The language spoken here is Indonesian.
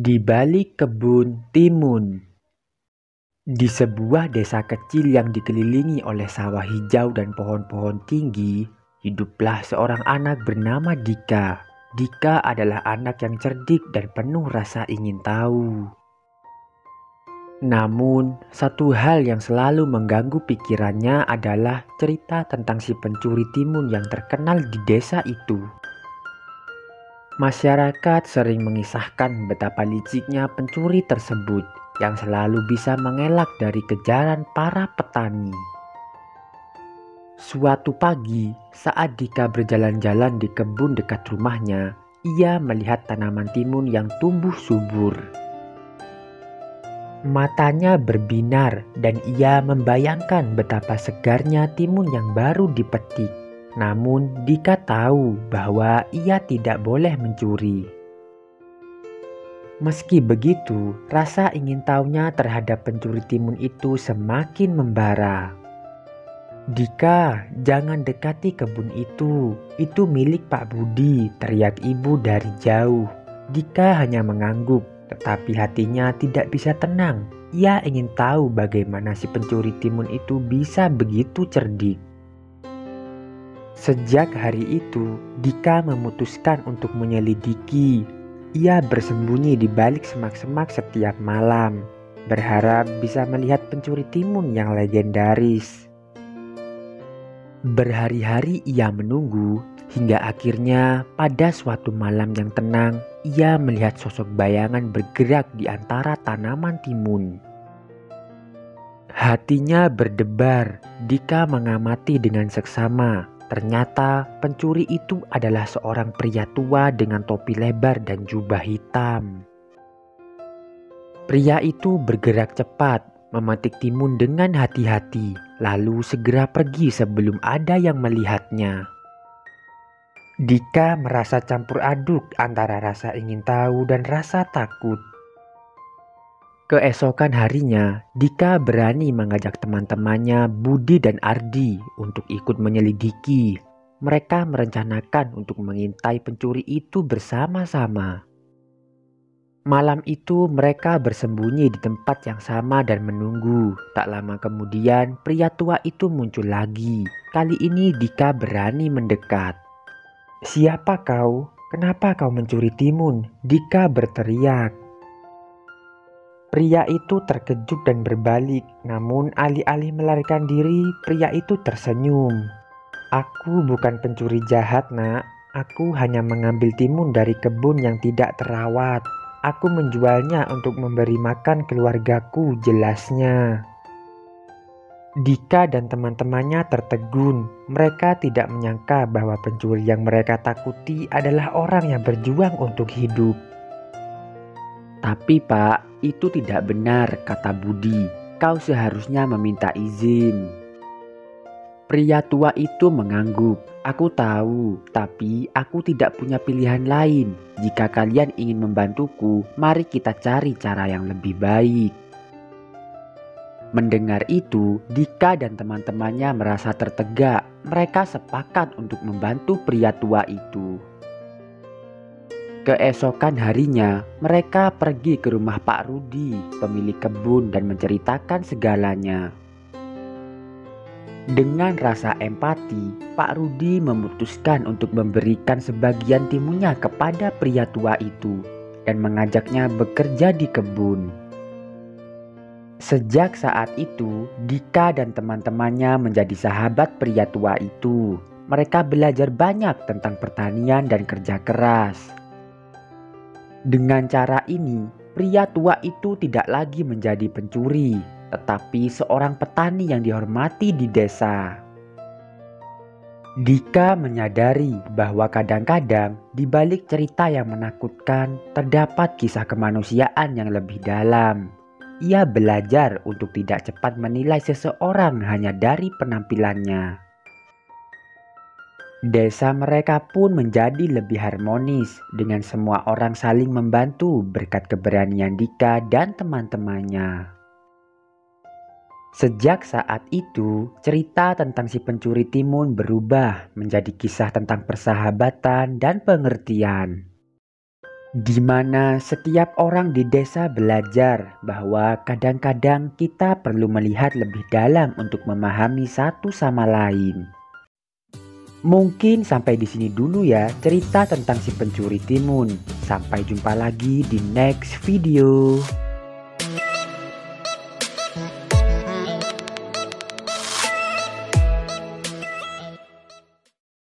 Di balik kebun timun. Di sebuah desa kecil yang dikelilingi oleh sawah hijau dan pohon-pohon tinggi, hiduplah seorang anak bernama Dika. Dika adalah anak yang cerdik dan penuh rasa ingin tahu. Namun, satu hal yang selalu mengganggu pikirannya adalah cerita tentang si pencuri timun yang terkenal di desa itu. Masyarakat sering mengisahkan betapa liciknya pencuri tersebut yang selalu bisa mengelak dari kejaran para petani. Suatu pagi, saat Dika berjalan-jalan di kebun dekat rumahnya, ia melihat tanaman timun yang tumbuh subur. Matanya berbinar dan ia membayangkan betapa segarnya timun yang baru dipetik. Namun Dika tahu bahwa ia tidak boleh mencuri. Meski begitu, rasa ingin tahunya terhadap pencuri timun itu semakin membara. "Dika, jangan dekati kebun itu milik Pak Budi," teriak ibu dari jauh. Dika hanya mengangguk, tetapi hatinya tidak bisa tenang. Ia ingin tahu bagaimana si pencuri timun itu bisa begitu cerdik. Sejak hari itu, Dika memutuskan untuk menyelidiki. Ia bersembunyi di balik semak-semak setiap malam, berharap bisa melihat pencuri timun yang legendaris. Berhari-hari ia menunggu, hingga akhirnya pada suatu malam yang tenang, ia melihat sosok bayangan bergerak di antara tanaman timun. Hatinya berdebar. Dika mengamati dengan seksama. Ternyata pencuri itu adalah seorang pria tua dengan topi lebar dan jubah hitam. Pria itu bergerak cepat, memetik timun dengan hati-hati, lalu segera pergi sebelum ada yang melihatnya. Dika merasa campur aduk antara rasa ingin tahu dan rasa takut. Keesokan harinya, Dika berani mengajak teman-temannya Budi dan Ardi untuk ikut menyelidiki. Mereka merencanakan untuk mengintai pencuri itu bersama-sama. Malam itu mereka bersembunyi di tempat yang sama dan menunggu. Tak lama kemudian pria tua itu muncul lagi. Kali ini Dika berani mendekat. "Siapa kau? Kenapa kau mencuri timun?" Dika berteriak. Pria itu terkejut dan berbalik, namun alih-alih melarikan diri, pria itu tersenyum. "Aku bukan pencuri jahat, Nak. Aku hanya mengambil timun dari kebun yang tidak terawat. Aku menjualnya untuk memberi makan keluargaku," jelasnya. Dika dan teman-temannya tertegun. Mereka tidak menyangka bahwa pencuri yang mereka takuti adalah orang yang berjuang untuk hidup. "Tapi Pak, itu tidak benar," kata Budi. "Kau seharusnya meminta izin." Pria tua itu mengangguk. "Aku tahu, tapi aku tidak punya pilihan lain. Jika kalian ingin membantuku, mari kita cari cara yang lebih baik." Mendengar itu, Dika dan teman-temannya merasa tertegak. Mereka sepakat untuk membantu pria tua itu. Keesokan harinya, mereka pergi ke rumah Pak Rudi, pemilik kebun, dan menceritakan segalanya. Dengan rasa empati, Pak Rudi memutuskan untuk memberikan sebagian timunnya kepada pria tua itu dan mengajaknya bekerja di kebun. Sejak saat itu, Dika dan teman-temannya menjadi sahabat pria tua itu. Mereka belajar banyak tentang pertanian dan kerja keras. Dengan cara ini, pria tua itu tidak lagi menjadi pencuri, tetapi seorang petani yang dihormati di desa. Dika menyadari bahwa kadang-kadang di balik cerita yang menakutkan terdapat kisah kemanusiaan yang lebih dalam. Ia belajar untuk tidak cepat menilai seseorang hanya dari penampilannya. Desa mereka pun menjadi lebih harmonis dengan semua orang saling membantu berkat keberanian Dika dan teman-temannya. Sejak saat itu, cerita tentang si pencuri timun berubah menjadi kisah tentang persahabatan dan pengertian. di mana setiap orang di desa belajar bahwa kadang-kadang kita perlu melihat lebih dalam untuk memahami satu sama lain. Mungkin sampai di sini dulu ya cerita tentang si pencuri timun. Sampai jumpa lagi di next video.